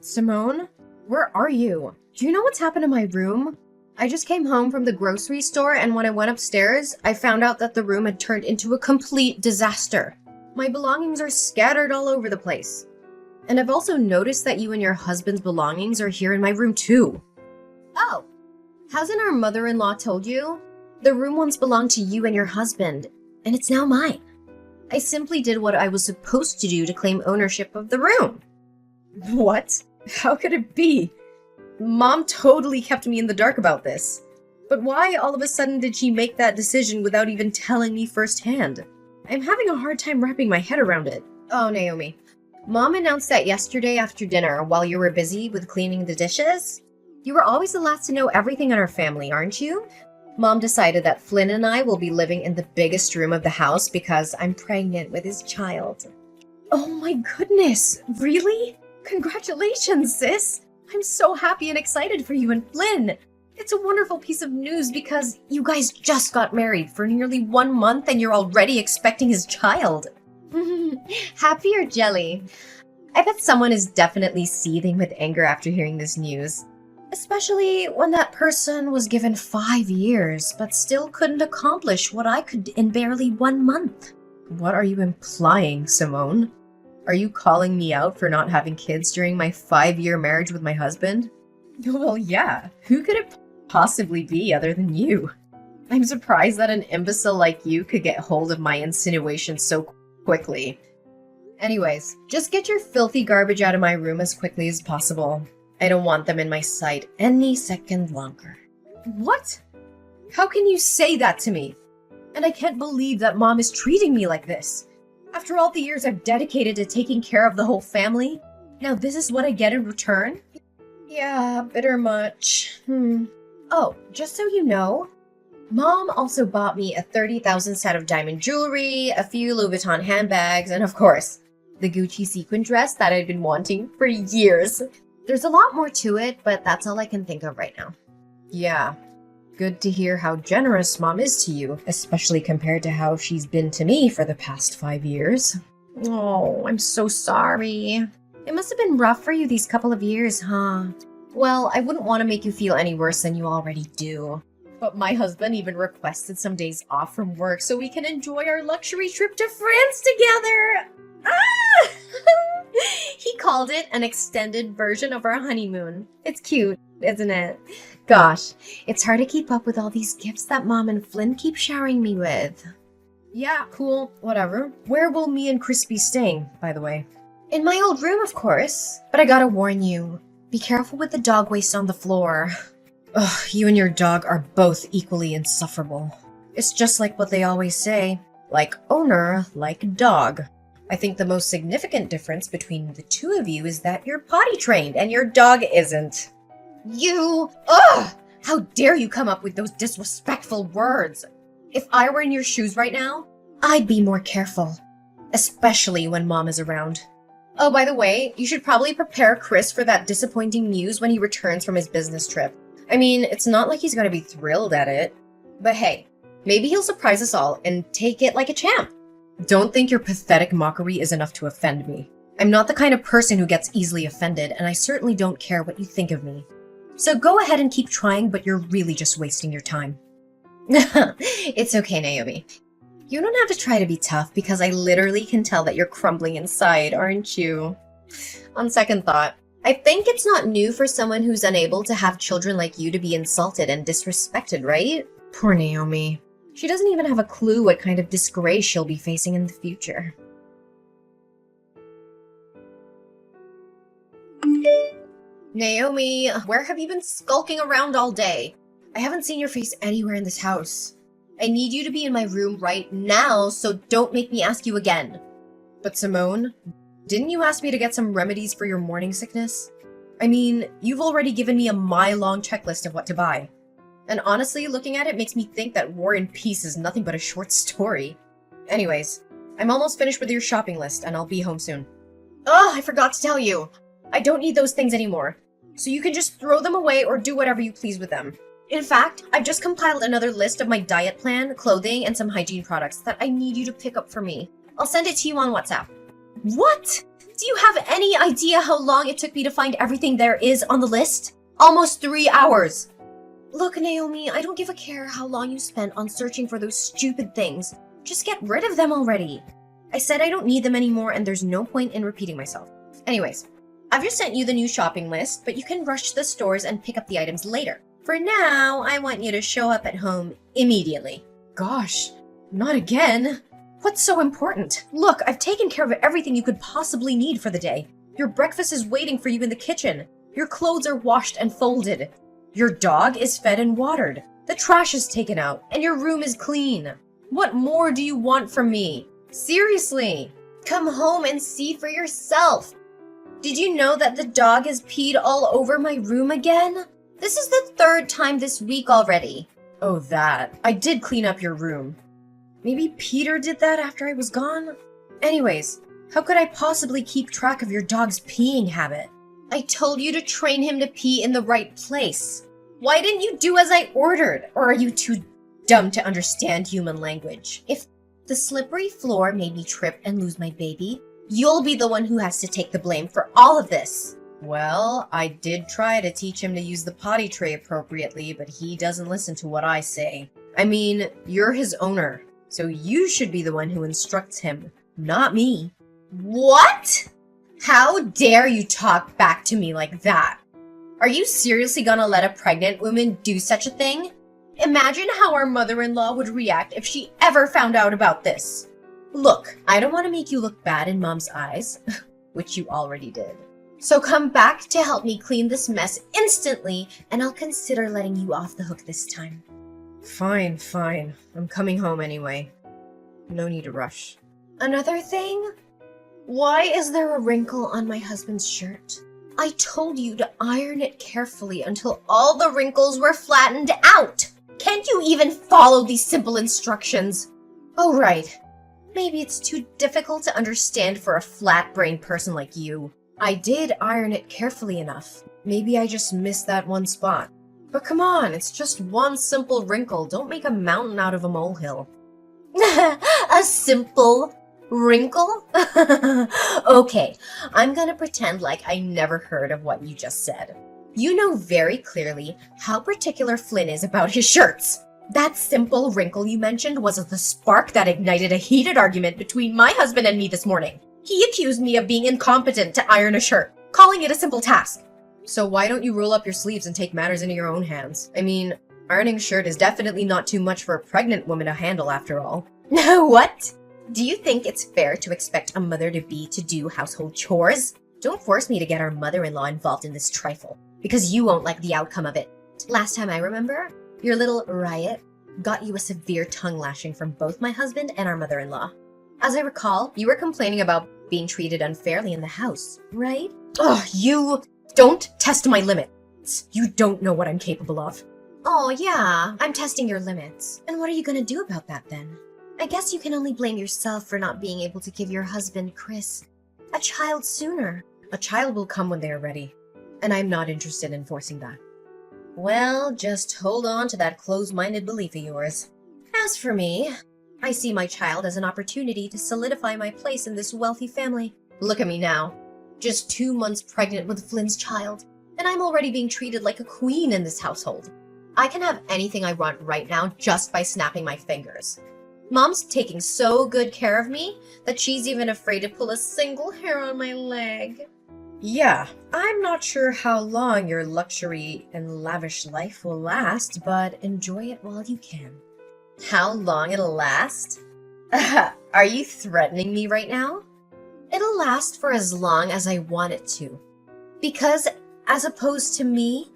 Simone, where are you? Do you know what's happened to my room? I just came home from the grocery store, and when I went upstairs, I found out that the room had turned into a complete disaster. My belongings are scattered all over the place. And I've also noticed that you and your husband's belongings are here in my room too. Oh, hasn't our mother-in-law told you? The room once belonged to you and your husband, and it's now mine. I simply did what I was supposed to do to claim ownership of the room. What? How could it be? Mom totally kept me in the dark about this. But why all of a sudden did she make that decision without even telling me firsthand? I'm having a hard time wrapping my head around it. Oh, Naomi. Mom announced that yesterday after dinner while you were busy with cleaning the dishes. You were always the last to know everything in our family, aren't you? Mom decided that Flynn and I will be living in the biggest room of the house because I'm pregnant with his child. Oh my goodness, really? Congratulations, sis! I'm so happy and excited for you and Flynn. It's a wonderful piece of news because you guys just got married for nearly 1 month and you're already expecting his child. Happy or jelly? I bet someone is definitely seething with anger after hearing this news. Especially when that person was given 5 years but still couldn't accomplish what I could in barely 1 month. What are you implying, Simone? Are you calling me out for not having kids during my 5-year marriage with my husband? Well, yeah. Who could it possibly be other than you? I'm surprised that an imbecile like you could get hold of my insinuations so quickly. Anyways, just get your filthy garbage out of my room as quickly as possible. I don't want them in my sight any second longer. What? How can you say that to me? And I can't believe that Mom is treating me like this. After all the years I've dedicated to taking care of the whole family, now this is what I get in return? Yeah, bitter much. Oh, just so you know, Mom also bought me a 30,000 set of diamond jewelry, a few Louis Vuitton handbags, and of course, the Gucci sequin dress that I'd been wanting for years. There's a lot more to it, but that's all I can think of right now. Yeah, good to hear how generous Mom is to you, especially compared to how she's been to me for the past 5 years. Oh, I'm so sorry. It must have been rough for you these couple of years, huh? Well, I wouldn't want to make you feel any worse than you already do. But my husband even requested some days off from work so we can enjoy our luxury trip to France together. Ah! He called it an extended version of our honeymoon. It's cute, isn't it? Gosh, it's hard to keep up with all these gifts that Mom and Flynn keep showering me with. Yeah, cool, whatever. Where will me and Chris be staying, by the way? In my old room, of course. But I gotta warn you, be careful with the dog waste on the floor. Ugh, you and your dog are both equally insufferable. It's just like what they always say, like owner, like dog. I think the most significant difference between the two of you is that you're potty trained and your dog isn't. You! Ugh! How dare you come up with those disrespectful words? If I were in your shoes right now, I'd be more careful. Especially when Mom is around. Oh, by the way, you should probably prepare Chris for that disappointing news when he returns from his business trip. I mean, it's not like he's gonna be thrilled at it. But hey, maybe he'll surprise us all and take it like a champ. Don't think your pathetic mockery is enough to offend me. I'm not the kind of person who gets easily offended, and I certainly don't care what you think of me. So go ahead and keep trying, but you're really just wasting your time. It's okay, Naomi. You don't have to try to be tough because I literally can tell that you're crumbling inside, aren't you? On second thought, I think it's not new for someone who's unable to have children like you to be insulted and disrespected, right? Poor Naomi. She doesn't even have a clue what kind of disgrace she'll be facing in the future. Naomi, where have you been skulking around all day? I haven't seen your face anywhere in this house. I need you to be in my room right now, so don't make me ask you again. But Simone, didn't you ask me to get some remedies for your morning sickness? I mean, you've already given me a mile-long checklist of what to buy. And honestly, looking at it makes me think that War and Peace is nothing but a short story. Anyways, I'm almost finished with your shopping list, and I'll be home soon. Oh, I forgot to tell you. I don't need those things anymore. So you can just throw them away or do whatever you please with them. In fact, I've just compiled another list of my diet plan, clothing, and some hygiene products that I need you to pick up for me. I'll send it to you on WhatsApp. What? Do you have any idea how long it took me to find everything there is on the list? Almost 3 hours. Look, Naomi, I don't give a care how long you spent on searching for those stupid things. Just get rid of them already. I said I don't need them anymore, and there's no point in repeating myself. Anyways, I've just sent you the new shopping list, but you can rush to the stores and pick up the items later. For now, I want you to show up at home immediately. Gosh, not again. What's so important? Look, I've taken care of everything you could possibly need for the day. Your breakfast is waiting for you in the kitchen. Your clothes are washed and folded. Your dog is fed and watered. The trash is taken out, and your room is clean. What more do you want from me? Seriously, come home and see for yourself. Did you know that the dog has peed all over my room again? This is the 3rd time this week already. Oh, that. I did clean up your room. Maybe Peter did that after I was gone? Anyways, how could I possibly keep track of your dog's peeing habit? I told you to train him to pee in the right place. Why didn't you do as I ordered? Or are you too dumb to understand human language? If the slippery floor made me trip and lose my baby, you'll be the one who has to take the blame for all of this. Well, I did try to teach him to use the potty tray appropriately, but he doesn't listen to what I say. I mean, you're his owner, so you should be the one who instructs him, not me. What? How dare you talk back to me like that? Are you seriously gonna let a pregnant woman do such a thing? Imagine how our mother-in-law would react if she ever found out about this. Look, I don't want to make you look bad in Mom's eyes, which you already did. So come back to help me clean this mess instantly, and I'll consider letting you off the hook this time. Fine. I'm coming home anyway. No need to rush. Another thing? Why is there a wrinkle on my husband's shirt? I told you to iron it carefully until all the wrinkles were flattened out. Can't you even follow these simple instructions? Oh, right. Maybe it's too difficult to understand for a flat-brained person like you. I did iron it carefully enough. Maybe I just missed that one spot. But come on, it's just one simple wrinkle. Don't make a mountain out of a molehill. A simple wrinkle? Okay, I'm gonna pretend like I never heard of what you just said. You know very clearly how particular Flynn is about his shirts. That simple wrinkle you mentioned was the spark that ignited a heated argument between my husband and me this morning. He accused me of being incompetent to iron a shirt, calling it a simple task. So why don't you roll up your sleeves and take matters into your own hands? I mean, ironing a shirt is definitely not too much for a pregnant woman to handle after all. What? Do you think it's fair to expect a mother-to-be to do household chores? Don't force me to get our mother-in-law involved in this trifle, because you won't like the outcome of it. Last time I remember, your little riot got you a severe tongue lashing from both my husband and our mother-in-law. As I recall, you were complaining about being treated unfairly in the house, right? Ugh, you don't test my limits. You don't know what I'm capable of. Oh yeah, I'm testing your limits. And what are you gonna do about that then? I guess you can only blame yourself for not being able to give your husband, Chris, a child sooner. A child will come when they are ready, and I'm not interested in forcing that. Well, just hold on to that closed-minded belief of yours. As for me, I see my child as an opportunity to solidify my place in this wealthy family. Look at me now, just 2 months pregnant with Flynn's child, and I'm already being treated like a queen in this household. I can have anything I want right now just by snapping my fingers. Mom's taking so good care of me that she's even afraid to pull a single hair on my leg. Yeah, I'm not sure how long your luxury and lavish life will last, but enjoy it while you can. How long it'll last? Are you threatening me right now? It'll last for as long as I want it to. Because, as opposed to me,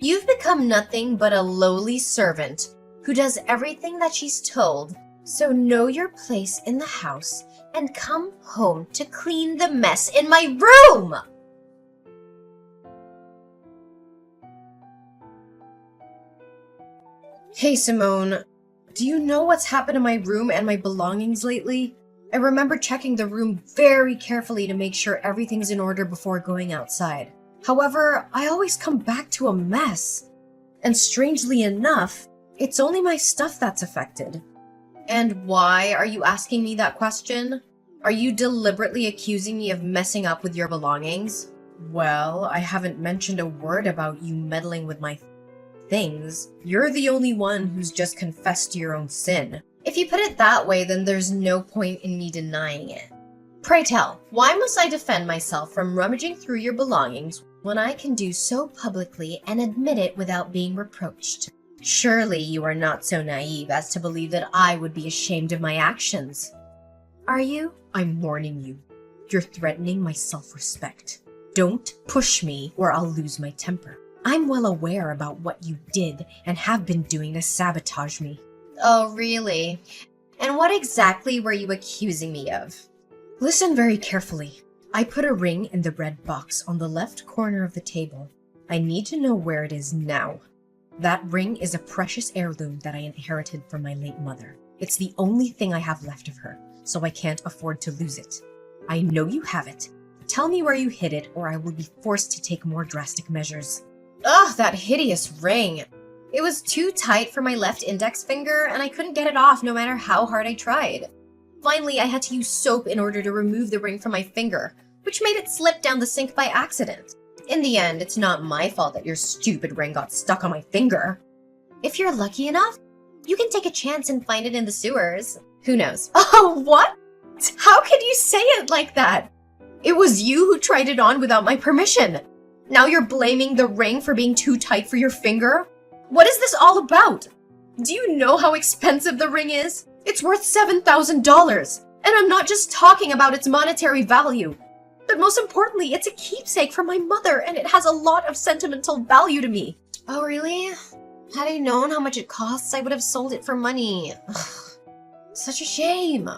you've become nothing but a lowly servant who does everything that she's told. So know your place in the house and come home to clean the mess in my room! Hey Simone, do you know what's happened to my room and my belongings lately? I remember checking the room very carefully to make sure everything's in order before going outside. However, I always come back to a mess. And strangely enough, it's only my stuff that's affected. And why are you asking me that question? Are you deliberately accusing me of messing up with your belongings? Well, I haven't mentioned a word about you meddling with my things. You're the only one who's just confessed to your own sin. If you put it that way, then there's no point in me denying it. Pray tell, why must I defend myself from rummaging through your belongings when I can do so publicly and admit it without being reproached? Surely you are not so naive as to believe that I would be ashamed of my actions. Are you? I'm warning you. You're threatening my self-respect. Don't push me or I'll lose my temper. I'm well aware about what you did and have been doing to sabotage me. Oh, really? And what exactly were you accusing me of? Listen very carefully. I put a ring in the red box on the left corner of the table. I need to know where it is now. That ring is a precious heirloom that I inherited from my late mother. It's the only thing I have left of her, so I can't afford to lose it. I know you have it. Tell me where you hid it, or I will be forced to take more drastic measures. Ugh, that hideous ring. It was too tight for my left index finger, and I couldn't get it off no matter how hard I tried. Finally, I had to use soap in order to remove the ring from my finger, which made it slip down the sink by accident. In the end, it's not my fault that your stupid ring got stuck on my finger. If you're lucky enough, you can take a chance and find it in the sewers. Who knows? Oh, what? How could you say it like that? It was you who tried it on without my permission. Now you're blaming the ring for being too tight for your finger? What is this all about? Do you know how expensive the ring is? It's worth $7,000, and I'm not just talking about its monetary value. But most importantly, it's a keepsake from my mother, and it has a lot of sentimental value to me. Oh, really? Had I known how much it costs, I would have sold it for money. Such a shame.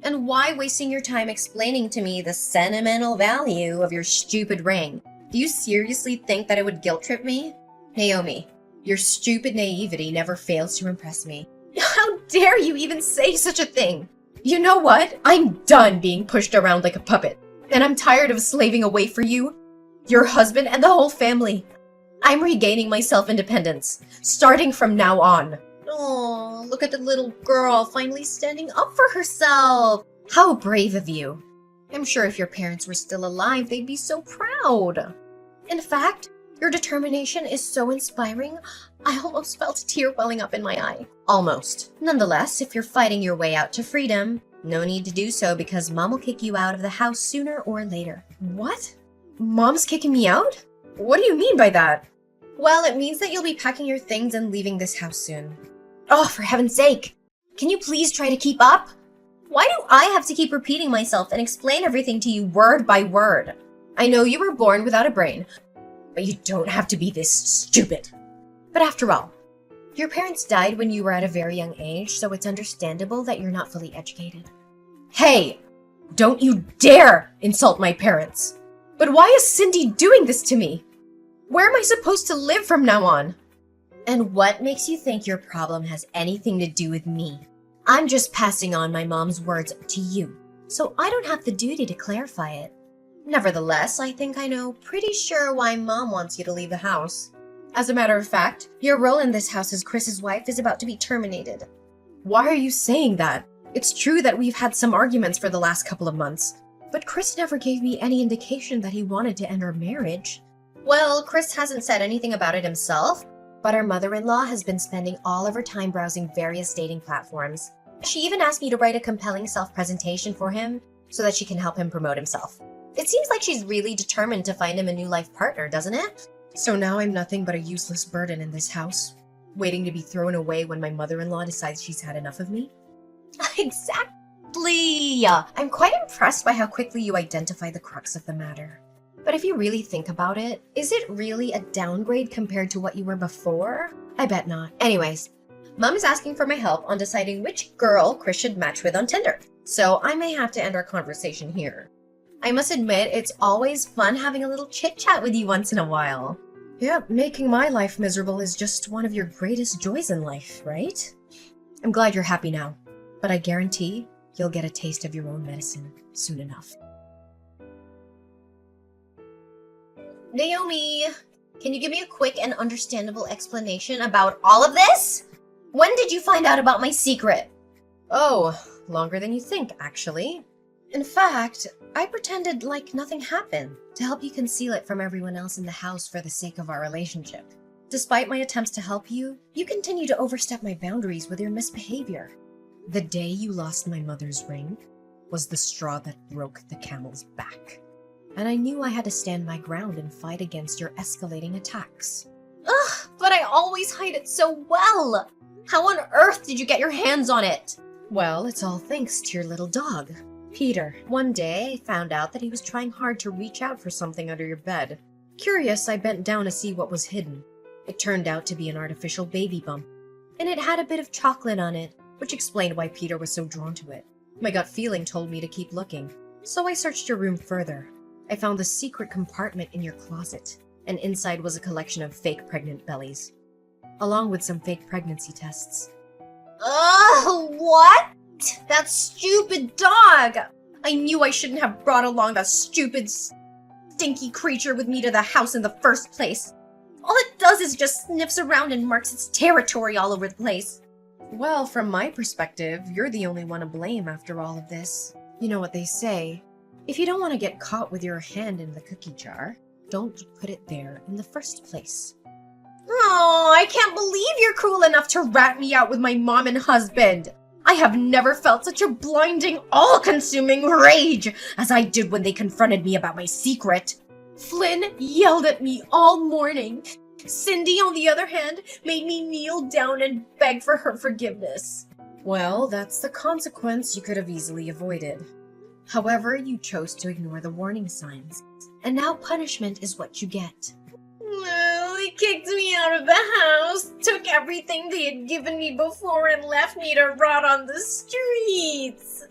And why wasting your time explaining to me the sentimental value of your stupid ring? Do you seriously think that it would guilt trip me? Naomi, your stupid naivety never fails to impress me. How dare you even say such a thing? You know what? I'm done being pushed around like a puppet. And I'm tired of slaving away for you, your husband, and the whole family. I'm regaining my self-independence, starting from now on. Oh, look at the little girl finally standing up for herself. How brave of you. I'm sure if your parents were still alive, they'd be so proud. In fact, your determination is so inspiring, I almost felt a tear welling up in my eye. Almost. Nonetheless, if you're fighting your way out to freedom, no need to do so because Mom will kick you out of the house sooner or later. What? Mom's kicking me out? What do you mean by that? Well, it means that you'll be packing your things and leaving this house soon. Oh, for heaven's sake! Can you please try to keep up? Why do I have to keep repeating myself and explain everything to you word by word? I know you were born without a brain, but you don't have to be this stupid. But after all, your parents died when you were at a very young age, so it's understandable that you're not fully educated. Hey! Don't you dare insult my parents! But why is Cindy doing this to me? Where am I supposed to live from now on? And what makes you think your problem has anything to do with me? I'm just passing on my mom's words to you, so I don't have the duty to clarify it. Nevertheless, I think I know pretty sure why Mom wants you to leave the house. As a matter of fact, your role in this house as Chris's wife is about to be terminated. Why are you saying that? It's true that we've had some arguments for the last couple of months, but Chris never gave me any indication that he wanted to end our marriage. Well, Chris hasn't said anything about it himself, but our mother-in-law has been spending all of her time browsing various dating platforms. She even asked me to write a compelling self-presentation for him so that she can help him promote himself. It seems like she's really determined to find him a new life partner, doesn't it? So now I'm nothing but a useless burden in this house, waiting to be thrown away when my mother-in-law decides she's had enough of me? Exactly! I'm quite impressed by how quickly you identify the crux of the matter. But if you really think about it, is it really a downgrade compared to what you were before? I bet not. Anyways, Mom is asking for my help on deciding which girl Chris should match with on Tinder, so I may have to end our conversation here. I must admit, it's always fun having a little chit-chat with you once in a while. Yeah, making my life miserable is just one of your greatest joys in life, right? I'm glad you're happy now, but I guarantee you'll get a taste of your own medicine soon enough. Naomi, can you give me a quick and understandable explanation about all of this? When did you find out about my secret? Oh, longer than you think, actually. In fact, I pretended like nothing happened to help you conceal it from everyone else in the house for the sake of our relationship. Despite my attempts to help you, you continue to overstep my boundaries with your misbehavior. The day you lost my mother's ring was the straw that broke the camel's back. And I knew I had to stand my ground and fight against your escalating attacks. Ugh, but I always hide it so well! How on earth did you get your hands on it? Well, it's all thanks to your little dog, Peter. One day, I found out that he was trying hard to reach out for something under your bed. Curious, I bent down to see what was hidden. It turned out to be an artificial baby bump, and it had a bit of chocolate on it, which explained why Peter was so drawn to it. My gut feeling told me to keep looking, so I searched your room further. I found the secret compartment in your closet, and inside was a collection of fake pregnant bellies, along with some fake pregnancy tests. Ugh, what? That stupid dog! I knew I shouldn't have brought along that stupid, stinky creature with me to the house in the first place. All it does is just sniffs around and marks its territory all over the place. Well, from my perspective, you're the only one to blame after all of this. You know what they say, if you don't want to get caught with your hand in the cookie jar, don't put it there in the first place. Oh, I can't believe you're cruel enough to rat me out with my mom and husband. I have never felt such a blinding, all-consuming rage as I did when they confronted me about my secret. Flynn yelled at me all morning. Cindy, on the other hand, made me kneel down and beg for her forgiveness. Well, that's the consequence you could have easily avoided. However, you chose to ignore the warning signs, and now punishment is what you get. Well, they kicked me out of the house, took everything they had given me before, and left me to rot on the streets.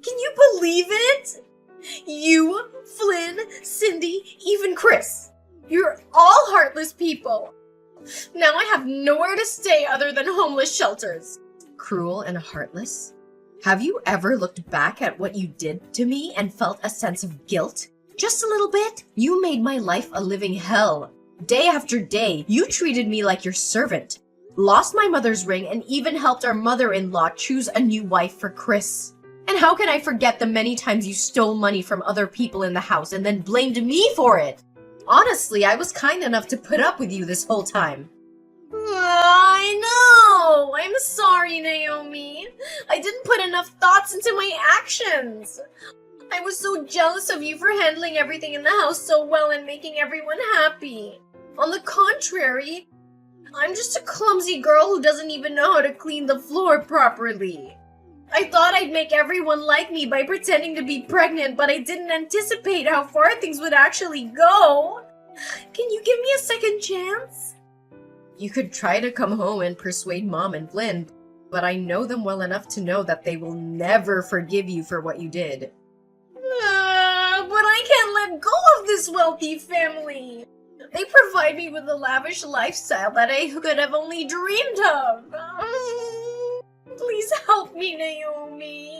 Can you believe it? You, Flynn, Cindy, even Chris. You're all heartless people. Now I have nowhere to stay other than homeless shelters. Cruel and heartless? Have you ever looked back at what you did to me and felt a sense of guilt? Just a little bit? You made my life a living hell. Day after day, you treated me like your servant, lost my mother's ring, and even helped our mother-in-law choose a new wife for Chris. And how can I forget the many times you stole money from other people in the house and then blamed me for it? Honestly, I was kind enough to put up with you this whole time. I know! I'm sorry, Naomi. I didn't put enough thoughts into my actions. I was so jealous of you for handling everything in the house so well and making everyone happy. On the contrary, I'm just a clumsy girl who doesn't even know how to clean the floor properly. I thought I'd make everyone like me by pretending to be pregnant, but I didn't anticipate how far things would actually go. Can you give me a second chance? You could try to come home and persuade Mom and Flynn, but I know them well enough to know that they will never forgive you for what you did. But I can't let go of this wealthy family. They provide me with a lavish lifestyle that I could have only dreamed of. Please help me, Naomi.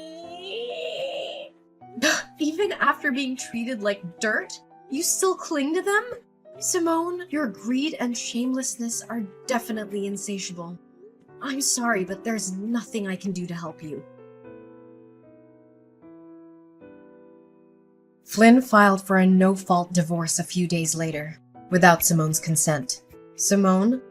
Even after being treated like dirt, you still cling to them? Simone, your greed and shamelessness are definitely insatiable. I'm sorry, but there's nothing I can do to help you. Flynn filed for a no-fault divorce a few days later, without Simone's consent. Simone,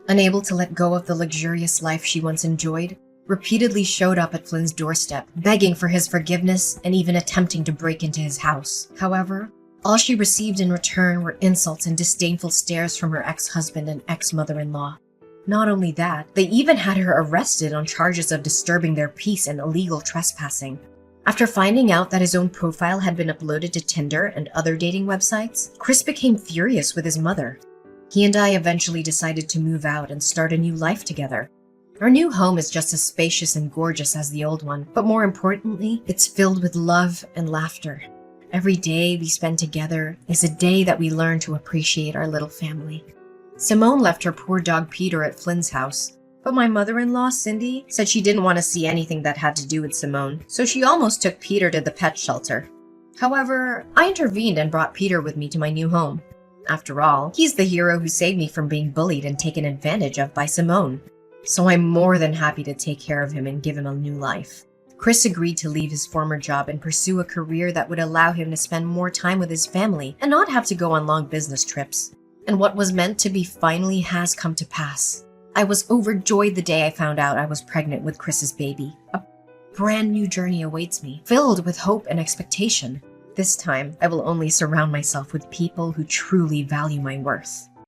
unable to let go of the luxurious life she once enjoyed, repeatedly showed up at Flynn's doorstep, begging for his forgiveness and even attempting to break into his house. However, all she received in return were insults and disdainful stares from her ex-husband and ex-mother-in-law. Not only that, they even had her arrested on charges of disturbing their peace and illegal trespassing. After finding out that his own profile had been uploaded to Tinder and other dating websites, Chris became furious with his mother. He and I eventually decided to move out and start a new life together. Our new home is just as spacious and gorgeous as the old one, but more importantly, it's filled with love and laughter. Every day we spend together is a day that we learn to appreciate our little family. Simone left her poor dog Peter at Flynn's house, but my mother-in-law, Cindy, said she didn't want to see anything that had to do with Simone, so she almost took Peter to the pet shelter. However, I intervened and brought Peter with me to my new home. After all, he's the hero who saved me from being bullied and taken advantage of by Simone. So I'm more than happy to take care of him and give him a new life. Chris agreed to leave his former job and pursue a career that would allow him to spend more time with his family and not have to go on long business trips. And what was meant to be finally has come to pass. I was overjoyed the day I found out I was pregnant with Chris's baby. A brand new journey awaits me, filled with hope and expectation. This time, I will only surround myself with people who truly value my worth.